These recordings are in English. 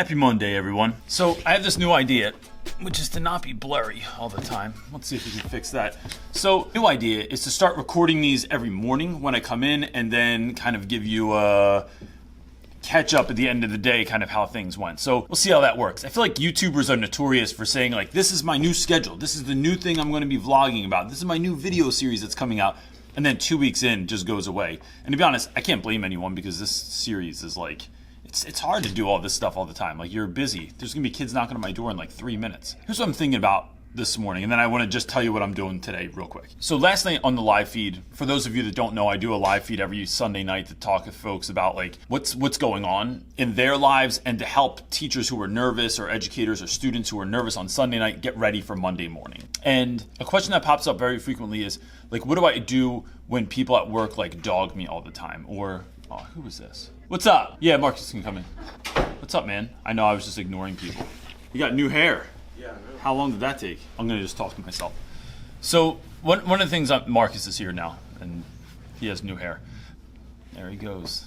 Happy Monday, everyone. So I have this new idea, which is to not be blurry all the time. Let's see if we can fix that. So new idea is to start recording these every morning when I come in and then kind of give you a catch up at the end of the day, kind of how things went. So we'll see how that works. I feel like YouTubers are notorious for saying like, this is my new schedule. This is the new thing I'm going to be vlogging about. This is my new video series that's coming out. And then 2 weeks in, just goes away. And to be honest, I can't blame anyone because this series is like, it's hard to do all this stuff all the time. Like, you're busy. There's gonna be kids knocking on my door in like 3 minutes. Here's what I'm thinking about this morning, and then I wanna just tell you what I'm doing today real quick. So last night on the live feed, for those of you that don't know, I do a live feed every Sunday night to talk to folks about like what's going on in their lives and to help teachers who are nervous or educators or students who are nervous on Sunday night get ready for Monday morning. And a question that pops up very frequently is like, what do I do when people at work like dog me all the time? Or, oh, who is this? What's up? Yeah, Marcus can come in. What's up, man? I know I was just ignoring people. You got new hair. Yeah, I know. How long did that take? I'm gonna just talk to myself. So one of the things, Marcus is here now, and he has new hair. There he goes.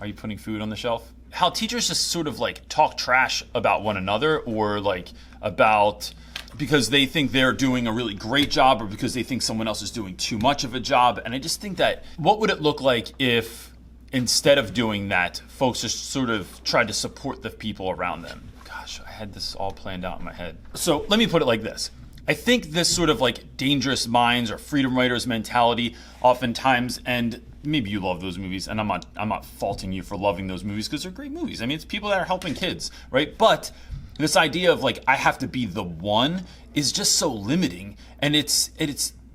Are you putting food on the shelf? How teachers just sort of like talk trash about one another, or like about because they think they're doing a really great job, or because they think someone else is doing too much of a job. And I just think that, what would it look like if instead of doing that, folks just sort of tried to support the people around them? Gosh, I had this all planned out in my head. So let me put it like this. I think this sort of like dangerous minds or freedom writers mentality oftentimes, and maybe you love those movies, and I'm not faulting you for loving those movies because they're great movies. I mean, it's people that are helping kids, right? But this idea of like, I have to be the one is just so limiting, and it's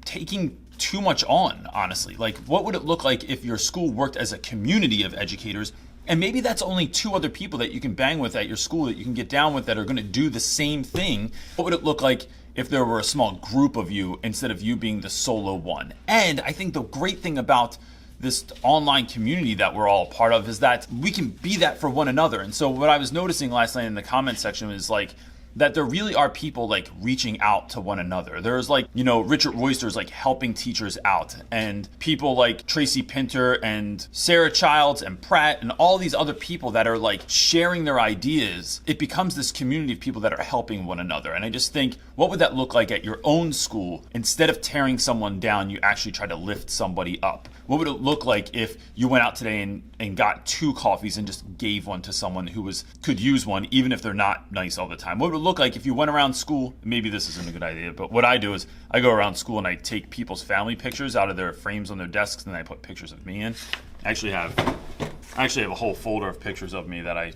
taking too much on, honestly. Like, what would it look like if your school worked as a community of educators, and maybe that's only 2 other people that you can bang with at your school, that you can get down with, that are gonna do the same thing? What would it look like if there were a small group of you instead of you being the solo one? And I think the great thing about this online community that we're all a part of is that we can be that for one another. And so what I was noticing last night in the comment section was like, that there really are people like reaching out to one another. There's like, you know, Richard Royster's like helping teachers out, and people like Tracy Pinter and Sarah Childs and Pratt and all these other people that are like sharing their ideas. It becomes this community of people that are helping one another. And I just think, what would that look like at your own school? Instead of tearing someone down, you actually try to lift somebody up. What would it look like if you went out today and got 2 coffees and just gave one to someone who could use one, even if they're not nice all the time? What would it look like if you went around school? Maybe this isn't a good idea, but what I do is I go around school and I take people's family pictures out of their frames on their desks, and then I put pictures of me in. I actually have a whole folder of pictures of me that I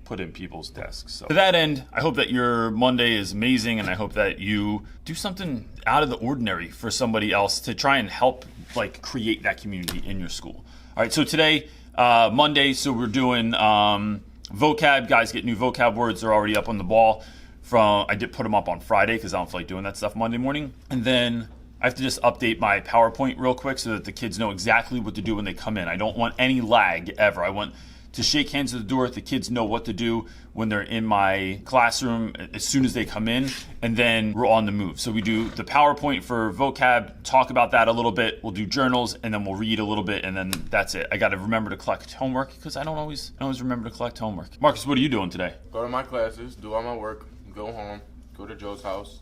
put in people's desks. So to that end, I hope that your Monday is amazing, and I hope that you do something out of the ordinary for somebody else to try and help like create that community in your school. All right, so today, Monday, so we're doing vocab. Guys get new vocab words. They're already up on the ball. I did put them up on Friday because I don't feel like doing that stuff Monday morning. And then I have to just update my PowerPoint real quick so that the kids know exactly what to do when they come in. I don't want any lag ever. I want to shake hands at the door. The kids know what to do when they're in my classroom as soon as they come in, and then we're on the move. So we do the PowerPoint for vocab, talk about that a little bit. We'll do journals, and then we'll read a little bit, and then that's it. I got to remember to collect homework because I don't always remember to collect homework. Marcus, what are you doing today? Go to my classes, do all my work, go home, go to Joe's house,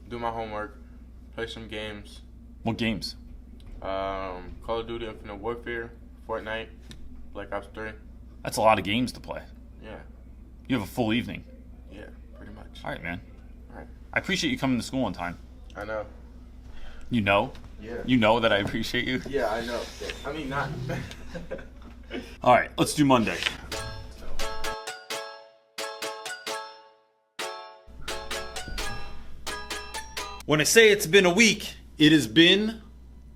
do my homework, play some games. What games? Call of Duty Infinite Warfare, Fortnite, Black Ops 3. That's a lot of games to play. Yeah. You have a full evening. Yeah, pretty much. All right, man. All right. I appreciate you coming to school on time. I know. You know? Yeah. You know that I appreciate you? Yeah, I know. I mean, not. All right, let's do Monday. When I say it's been a week, it has been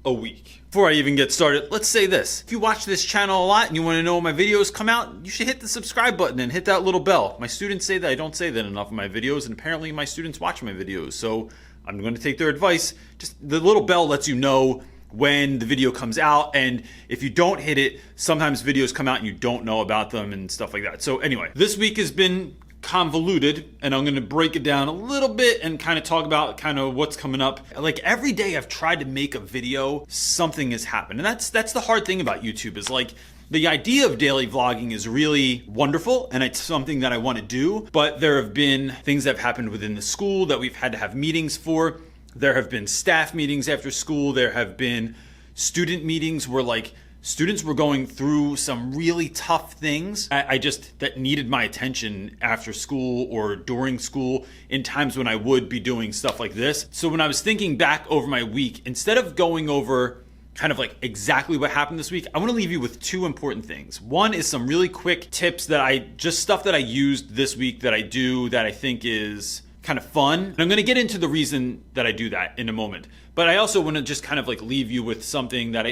a week. Before I even get started, let's say this. If you watch this channel a lot and you want to know when my videos come out, you should hit the subscribe button and hit that little bell. My students say that I don't say that enough in my videos, and apparently my students watch my videos, so I'm going to take their advice. Just the little bell lets you know when the video comes out, and if you don't hit it, sometimes videos come out and you don't know about them and stuff like that. So anyway, this week has been convoluted, and I'm gonna break it down a little bit and kind of talk about kind of what's coming up. Like every day I've tried to make a video, something has happened. And that's the hard thing about YouTube, is like The idea of daily vlogging is really wonderful, and it's something that I want to do, but there have been things that have happened within the school that we've had to have meetings for. There have been staff meetings after school. There have been student meetings where like students were going through some really tough things that needed my attention after school or during school in times when I would be doing stuff like this. So when I was thinking back over my week, instead of going over kind of like exactly what happened this week, I want to leave you with two important things. One is some really quick tips stuff that I used this week that I do that I think is kind of fun. And I'm going to get into the reason that I do that in a moment. But I also want to just kind of like leave you with something that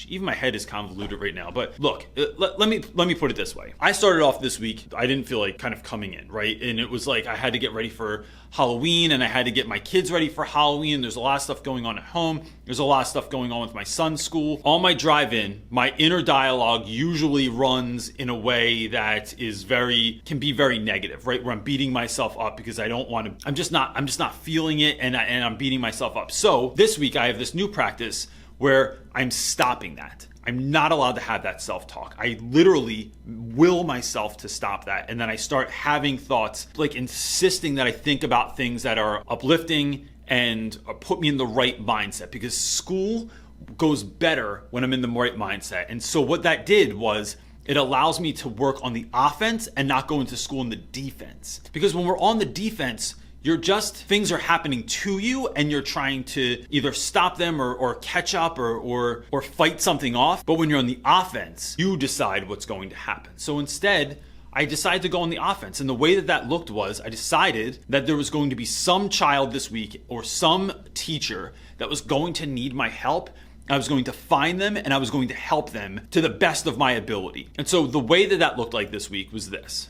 even my head is convoluted right now. But look, let me put it this way. I started off this week, I didn't feel like kind of coming in, right? And it was like I had to get ready for Halloween and I had to get my kids ready for Halloween. There's a lot of stuff going on at home. There's a lot of stuff going on with my son's school. On my drive in, my inner dialogue usually runs in a way that can be very negative, right? Where I'm beating myself up because I don't want to, I'm just not feeling it and I'm beating myself up. So this week I have this new practice where I'm stopping that. I'm not allowed to have that self-talk. I literally will myself to stop that. And then I start having thoughts, like insisting that I think about things that are uplifting and put me in the right mindset, because school goes better when I'm in the right mindset. And so what that did was it allows me to work on the offense and not go into school in the defense. Because when we're on the defense, things are happening to you and you're trying to either stop them or catch up or fight something off. But when you're on the offense, you decide what's going to happen. So instead, I decided to go on the offense. And the way that looked was I decided that there was going to be some child this week or some teacher that was going to need my help. I was going to find them and I was going to help them to the best of my ability. And so the way that looked like this week was this.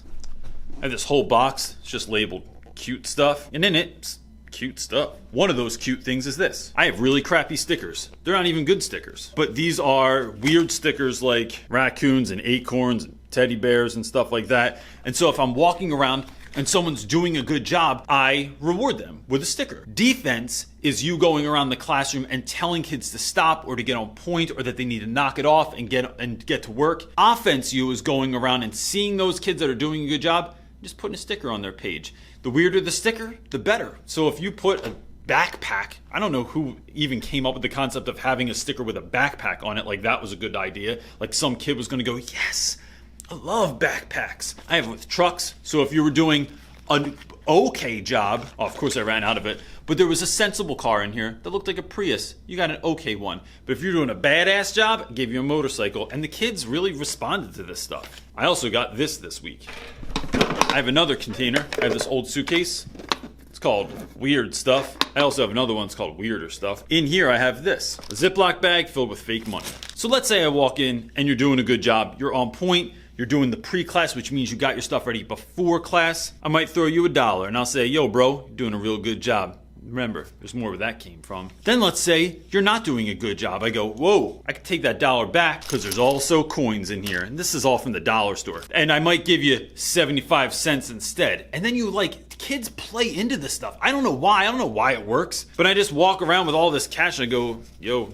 I have this whole box. It's just labeled cute stuff, and in it's cute stuff. One of those cute things is this. I have really crappy stickers. They're not even good stickers, but these are weird stickers like raccoons and acorns and teddy bears and stuff like that. And so if I'm walking around and someone's doing a good job, I reward them with a sticker. Defense is you going around the classroom and telling kids to stop or to get on point or that they need to knock it off and get to work. Offense you is going around and seeing those kids that are doing a good job, just putting a sticker on their page. The weirder the sticker, the better. So if you put a backpack, I don't know who even came up with the concept of having a sticker with a backpack on it, like that was a good idea. Like some kid was gonna go, yes, I love backpacks. I have it with trucks. So if you were doing an okay job, of course I ran out of it, but there was a sensible car in here that looked like a Prius. You got an okay one. But if you're doing a badass job, I gave you a motorcycle. And the kids really responded to this stuff. I also got this week. I have another container. I have this old suitcase. It's called Weird Stuff. I also have another one that's called Weirder Stuff. In here I have this, a Ziploc bag filled with fake money. So let's say I walk in and you're doing a good job. You're on point. You're doing the pre-class, which means you got your stuff ready before class. I might throw you $1 and I'll say, yo bro, you're doing a real good job. Remember, there's more where that came from. Then let's say you're not doing a good job. I go, whoa, I could take that $1 back because there's also coins in here. And this is all from the dollar store. And I might give you 75 cents instead. And then kids play into this stuff. I don't know why it works. But I just walk around with all this cash and I go, yo,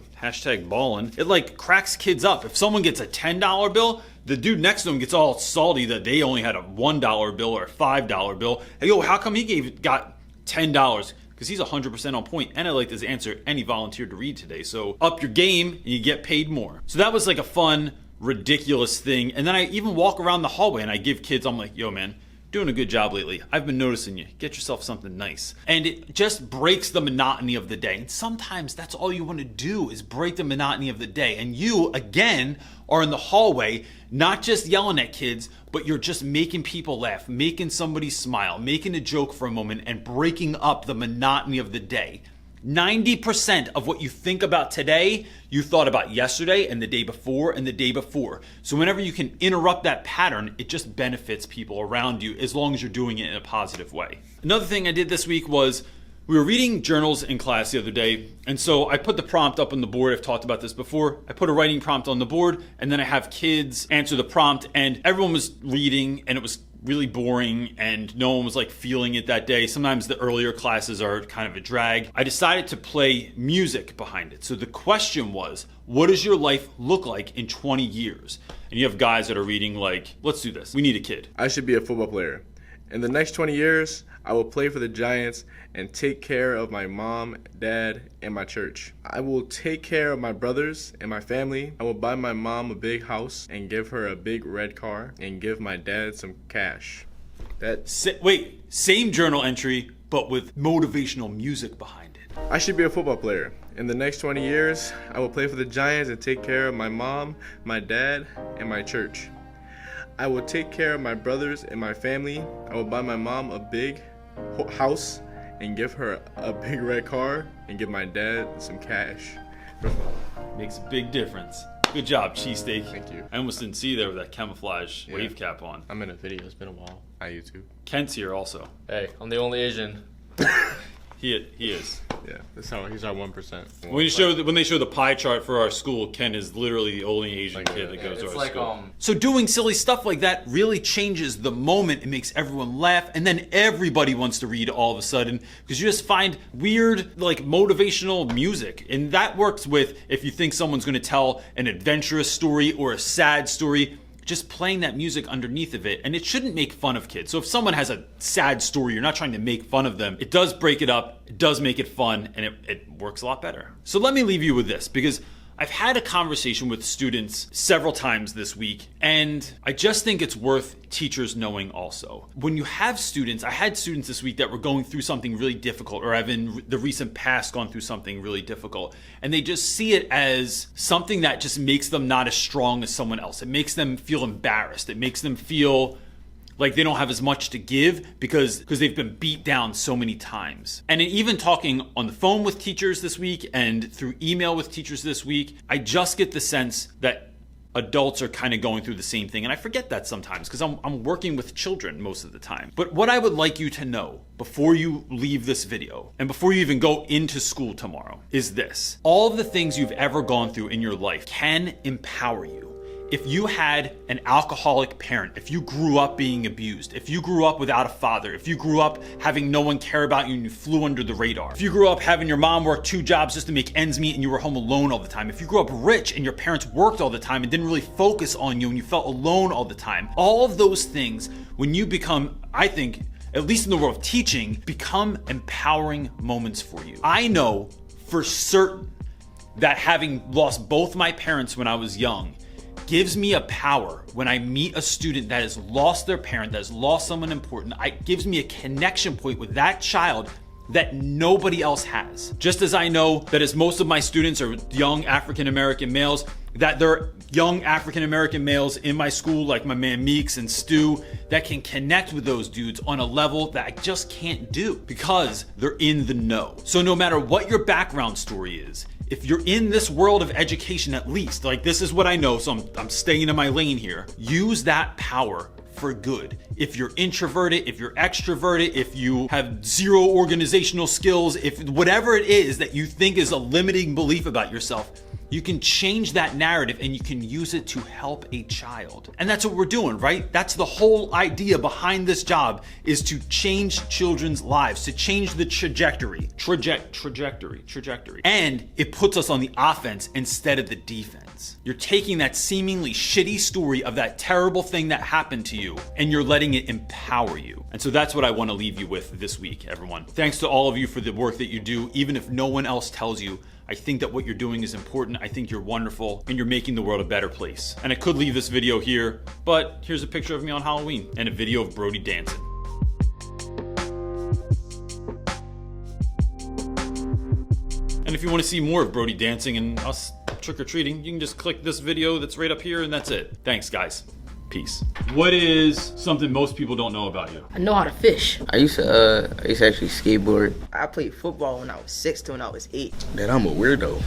#ballin'. It cracks kids up. If someone gets a $10 bill, the dude next to him gets all salty that they only had a $1 bill or a $5 bill. Hey, yo, how come he got $10? Because he's 100% on point, and I like this answer, and he volunteered to read today. So up your game, and you get paid more. So that was like a fun, ridiculous thing. And then I even walk around the hallway, and I give kids, I'm like, yo, man, doing a good job lately. I've been noticing you. Get yourself something nice. And it just breaks the monotony of the day. And sometimes that's all you want to do is break the monotony of the day. And you, again, are in the hallway, not just yelling at kids, but you're just making people laugh, making somebody smile, making a joke for a moment, and breaking up the monotony of the day. 90% of what you think about today, you thought about yesterday and the day before and the day before. So whenever you can interrupt that pattern, it just benefits people around you as long as you're doing it in a positive way. Another thing I did this week was we were reading journals in class the other day, and so I put the prompt up on the board. I've talked about this before. I put a writing prompt on the board, and then I have kids answer the prompt, and everyone was reading, and it was really boring and no one was like feeling it that day. Sometimes the earlier classes are kind of a drag. I decided to play music behind it. So the question was, what does your life look like in 20 years? And you have guys that are reading like, let's do this. We need a kid. I should be a football player. In the next 20 years, I will play for the Giants and take care of my mom, dad, and my church. I will take care of my brothers and my family. I will buy my mom a big house and give her a big red car and give my dad some cash. Wait, same journal entry, but with motivational music behind it. I should be a football player. In the next 20 years, I will play for the Giants and take care of my mom, my dad, and my church. I will take care of my brothers and my family. I will buy my mom a big house and give her a big red car and give my dad some cash. Makes a big difference. Good job, cheesesteak. Thank you. I almost didn't see you there with that camouflage wave cap on. I'm in a video. It's been a while. Hi, YouTube. Kent's here also. Hey, I'm the only Asian. He is. Yeah, that's how he's our 1%. When they show the pie chart for our school, Ken is literally the only Asian kid that goes to our school. So doing silly stuff like that really changes the moment. It makes everyone laugh, and then everybody wants to read all of a sudden because you just find weird, like motivational music, and that works with if you think someone's going to tell an adventurous story or a sad story. Just playing that music underneath of it, and it shouldn't make fun of kids. So if someone has a sad story, you're not trying to make fun of them. It does break it up, it does make it fun, and it works a lot better. So let me leave you with this, because I've had a conversation with students several times this week, and I just think it's worth teachers knowing also. When you have students, I had students this week that were going through something really difficult, or have in the recent past gone through something really difficult, and they just see it as something that just makes them not as strong as someone else. It makes them feel embarrassed. It makes them feel like they don't have as much to give because they've been beat down so many times. And even talking on the phone with teachers this week and through email with teachers this week, I just get the sense that adults are kind of going through the same thing. And I forget that sometimes because I'm working with children most of the time. But what I would like you to know before you leave this video and before you even go into school tomorrow is this. All of the things you've ever gone through in your life can empower you. If you had an alcoholic parent, if you grew up being abused, if you grew up without a father, if you grew up having no one care about you and you flew under the radar, if you grew up having your mom work 2 jobs just to make ends meet and you were home alone all the time, if you grew up rich and your parents worked all the time and didn't really focus on you and you felt alone all the time, all of those things, when you become, I think, at least in the world of teaching, become empowering moments for you. I know for certain that having lost both my parents when I was young gives me a power when I meet a student that has lost their parent, that has lost someone important. It gives me a connection point with that child that nobody else has. Just as I know that as most of my students are young African-American males, that there are young African-American males in my school, like my man Meeks and Stu, that can connect with those dudes on a level that I just can't do because they're in the know. So no matter what your background story is, if you're in this world of education, at least, like this is what I know, so I'm staying in my lane here, use that power for good. If you're introverted, if you're extroverted, if you have zero organizational skills, if whatever it is that you think is a limiting belief about yourself, you can change that narrative and you can use it to help a child. And that's what we're doing, right? That's the whole idea behind this job, is to change children's lives, to change the trajectory. And it puts us on the offense instead of the defense. You're taking that seemingly shitty story of that terrible thing that happened to you and you're letting it empower you. And so that's what I want to leave you with this week, everyone. Thanks to all of you for the work that you do, even if no one else tells you. I think that what you're doing is important. I think you're wonderful and you're making the world a better place. And I could leave this video here, but here's a picture of me on Halloween and a video of Brody dancing. And if you want to see more of Brody dancing and us trick-or-treating, you can just click this video that's right up here and that's it. Thanks, guys. Peace. What is something most people don't know about you? I know how to fish. I used to actually skateboard. I played football when I was 6 to when I was 8. That I'm a weirdo.